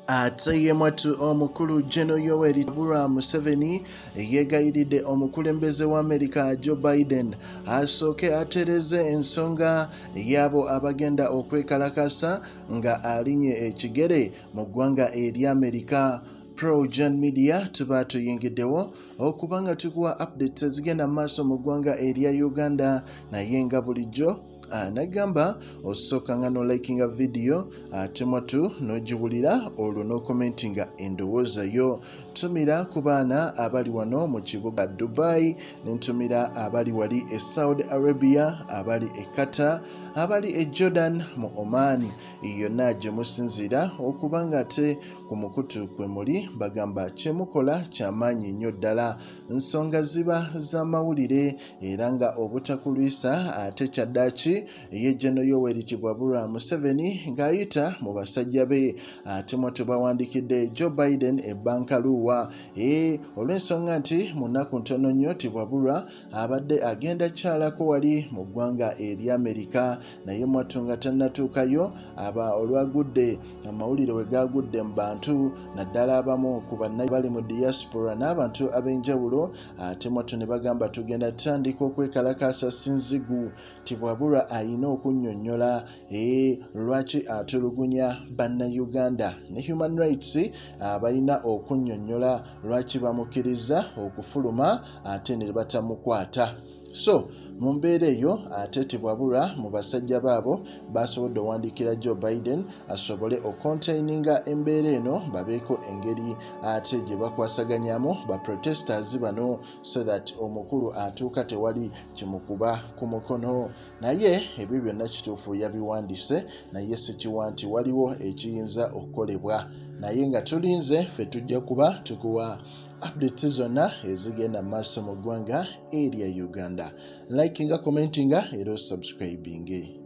Ate ye mwatu omukulu General Yoweri Kwa Museveni yegayiridde omukulembeze wa America Joe Biden asooke atereze ensonga yabo abagenda okwekalakaasa nga alinye ekigere mu ggwanga eri America. Pro-Gen Media tuba tuyingiddewo okubanga tukuwa updates ezigenda maaso mu ggwanga erya Uganda naye nga bulijjo nagamba osooka nga no likinga video ate mwatu n'ogiwulira olwo no commentinga endowooza yo. Tumira ku baana abali wano mu kibuga Dubai, nentumira abali wali e Saudi Arabia, abali e Qatar, abali e Jordan mu Oman. Yonna gye musinziira okubanga ate ku mukutu kwe muli bagamba kyemukola kyamaanyi nnyo ddala. Nsonga ziba z'amawulire era nga obutakulwisa ate kyaddaaki ye General Yoweri Kwa Museveni ng'ayita mu basajja be ate mwatu bawandikidde Joe Biden ebbankaluwa olw'ensonga nti mu nnaku ntono nnyo Kwa abadde agenda kyalako wali mu ggwanga eri America naye mwatu nga tannatuukayo olwagudde amawulire we gaagudde mu bantu naddala abamu ku bannayuganda bali mu diaspora n'abantu ab'enjawulo ate mwatu ne bagamba tugenda tutandika okwekalakaasa sinzigu Kwa ayina okunnyonnyola lwaki atulugunya BanaUganda ne human rights abalina okunnyonnyola lwaki bamukkiriza okufuluma ate ne batamukwata. So mu mbeera eyo ate Kwa mu basajja baabo basobodde owandiikira Joe Biden asobole okontaininga embeera eno babeeko engeri ate gye bakwasaganyamu ba protesters bano so that omukulu atuuka tewali kimukuba ku mukono. Naye ebyo byonna kituufu yabiwandiise naye sikiwa nti waliwo ekiyinza okukolebwa naye nga tulinze ffe tujja kuba tukuwa updates zonna ezigenda maaso mu ggwanga erya Uganda. Likinga, commentinga era subscribing.